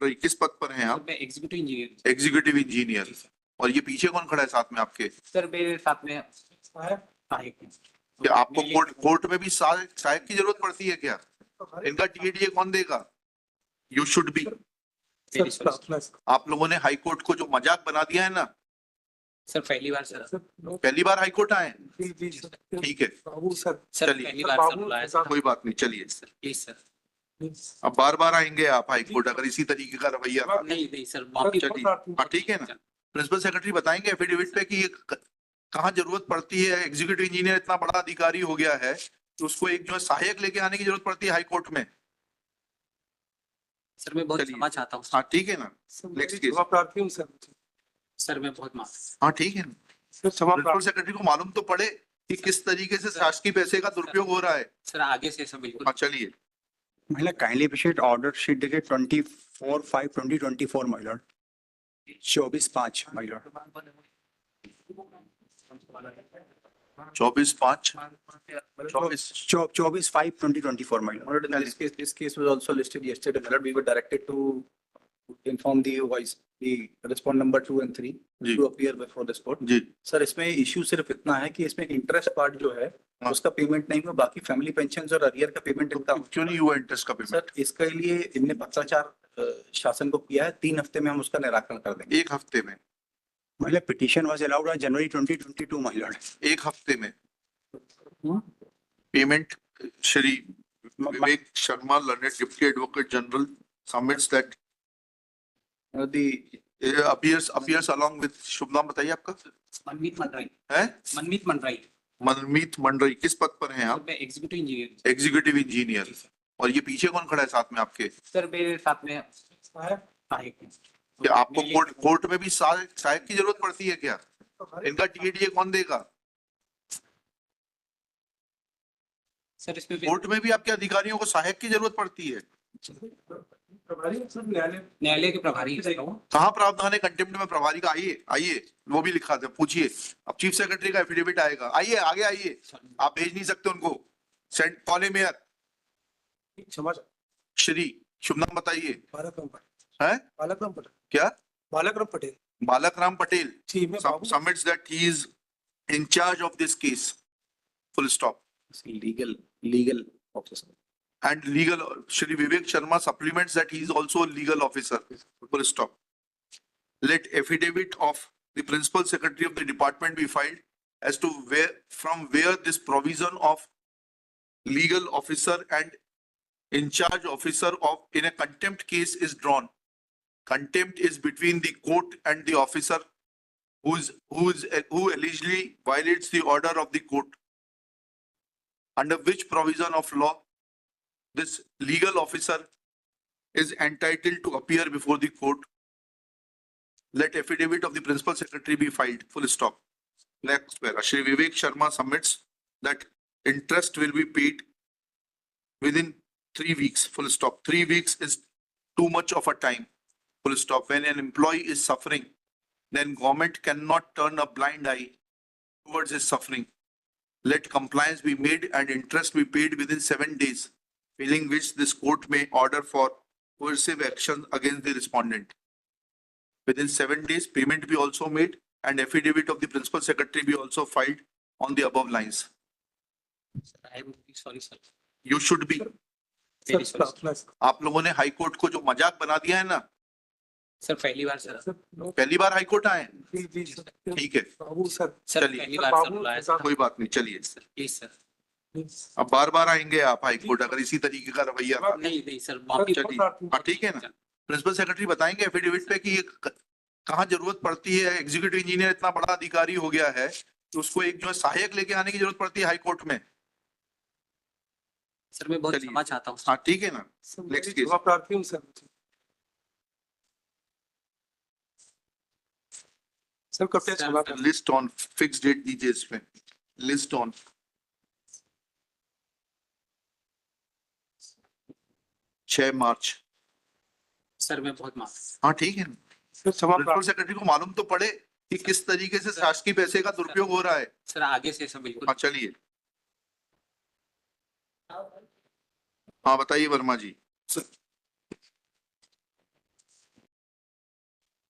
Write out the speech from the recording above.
किस पद पर हैं आप? मैं एग्जीक्यूटिव इंजीनियर। Executive engineer. और ये पीछे कौन खड़ा है साथ में आपके? सर मेरे साथ में क्या आपको कोर्ट में भी सहायक की जरूरत पड़ती है क्या? इनका टीएडीए कौन देगा? You should be. आप लोगों ने हाई कोर्ट को जो मजाक बना दिया है ना, सर पहली बार सर। पहली बार हाई कोर्ट आए? ठीक है, सर चलिए। पहली बार सर बुलाया सर। कोई बात नहीं, चलिए। Please sir. अब बार बार आएंगे आप हाई कोर्ट अगर इसी तरीके का रवैया? नहीं सर माफी। चलिए, हाँ ठीक है ना। प्रिंसिपल सेक्रेटरी बताएंगे एफिडेविट पे कि कहाँ जरूरत पड़ती है। एग्जीक्यूटिव इंजीनियर इतना बड़ा अधिकारी हो गया है कि उसको एक जो है सहायक लेके आने की जरूरत पड़ती है हाई कोर्ट में। सर मैं बहुत क्षमा चाहता हूँ। हाँ ठीक है ना। Next case. सर मैं बहुत माफ। हाँ ठीक है ना। प्रिंसिपल सेक्रेटरी को मालूम तो पड़े कि किस तरीके से शासकीय पैसे का दुरुपयोग हो रहा है। सर आगे से सब बिल्कुल। हाँ चलिए। महिला काइंडली अप्रिशिएट ऑर्डर शीट देखिए 24/5/2024 महिला 24/5 महिला 24/5/2024 महिला। This case was also listed yesterday. My lord, we were directed to inform the respond number 2 and 3 जी। to appear before this court. जी सर इसमें इश्यू सिर्फ इतना है कि इसमें इंटरेस्ट पार्ट जो है उसका पेमेंट नहीं हुआ, बाकी फैमिली पेंशन और अरियर का पेमेंट इतना क्यों नहीं हुआ इंटरेस्ट का पेमेंट? सर इसके लिए इनने पत्राचार शासन को किया है, 3 हफ्ते में हम उसका निराकरण कर देंगे। 1 हफ्ते में? महिला petition was allowed on January 2022 महिला 1 हफ्ते में payment? Shri Vivek Sharma learned deputy advocate general submits that appears along with शुभ नाम बताइए आपका? मनमीत मंडराई है? मनमीत मंडराई। मनमीत मंडराई। किस पद पर हैं आप? मैं एग्जीक्यूटिव इंजीनियर। Executive engineer. और ये पीछे कौन खड़ा है साथ में आपके? सर मेरे साथ में क्या आपको कोर्ट में भी सहायक की जरूरत पड़ती है क्या? इनका टीएडीए कौन देगा? सर इसमें कोर्ट में भी आपके अधिकारियों को सहायक की जरूरत पड़ती है? न्यायालय के प्रभारी हैं। कहाँ प्रावधान है कंटेम्प्ट में प्रभारी का? आइए आइए, वो भी लिखा था, पूछिए। अब चीफ सेक्रेटरी का एफिडेविट आएगा। आइए आगे आइए, आप भेज नहीं सकते उनको। सेंट कॉले मेयर श्री शुभ नाम बताइए। है क्या? बालकराम पटेल। बालकराम पटेल जी मैं बाबू। submits that he is in charge of this case. Full stop. Legal officer And legal, Shri Vivek Sharma supplements that he is also a legal officer. Full stop. Let affidavit of the principal secretary of the department be filed as to from where this provision of legal officer and in charge officer of in a contempt case is drawn. Contempt is between the court and the officer who allegedly violates the order of the court. Under which provision of law this legal officer is entitled to appear before the court. Let affidavit of the principal secretary be filed. Full stop. Next para. Shri Vivek Sharma submits that interest will be paid within 3 weeks. Full stop. 3 weeks is too much of a time. Full stop. When an employee is suffering, then government cannot turn a blind eye towards his suffering. Let compliance be made and interest be paid within 7 days. Failing which this court may order for coercive action against the respondent. Within 7 days, payment be also made and affidavit of the principal secretary be also filed on the above lines. I am sorry sir. You should be. आप लोगों ने high court को जो मजाक बना दिया है ना, सर पहली बार सर। पहली बार हाई कोर्ट आए? ठीक है, सर पहली बार सर बुलाया सर। कोई बात नहीं, चलिए। Please sir. अब बार बार आएंगे आप हाई कोर्ट अगर इसी तरीके का रवैया? नहीं सर माफी। चलिए, हाँ ठीक है ना। प्रिंसिपल सेक्रेटरी बताएंगे एफिडेविट पे कि कहाँ जरूरत पड़ती है। एग्जीक्यूटिव इंजीनियर इतना बड़ा अधिकारी हो गया है कि उसको एक जो है सहायक लेके आने की जरूरत पड़ती है हाई कोर्ट में। सर मैं बहुत क्षमा चाहता हूँ। हाँ ठीक है ना। Next case. सर कब तक लिस्ट ऑन फिक्स डेट दीजिए इसमें। List on 6 March. सर मैं बहुत माफ। हाँ ठीक है ना। प्रिंसिपल सेक्रेटरी को मालूम तो पड़े कि किस तरीके से शासकीय पैसे का दुरुपयोग हो रहा है। सर आगे से सब बिल्कुल। हाँ चलिए। हाँ बताइए वर्मा जी।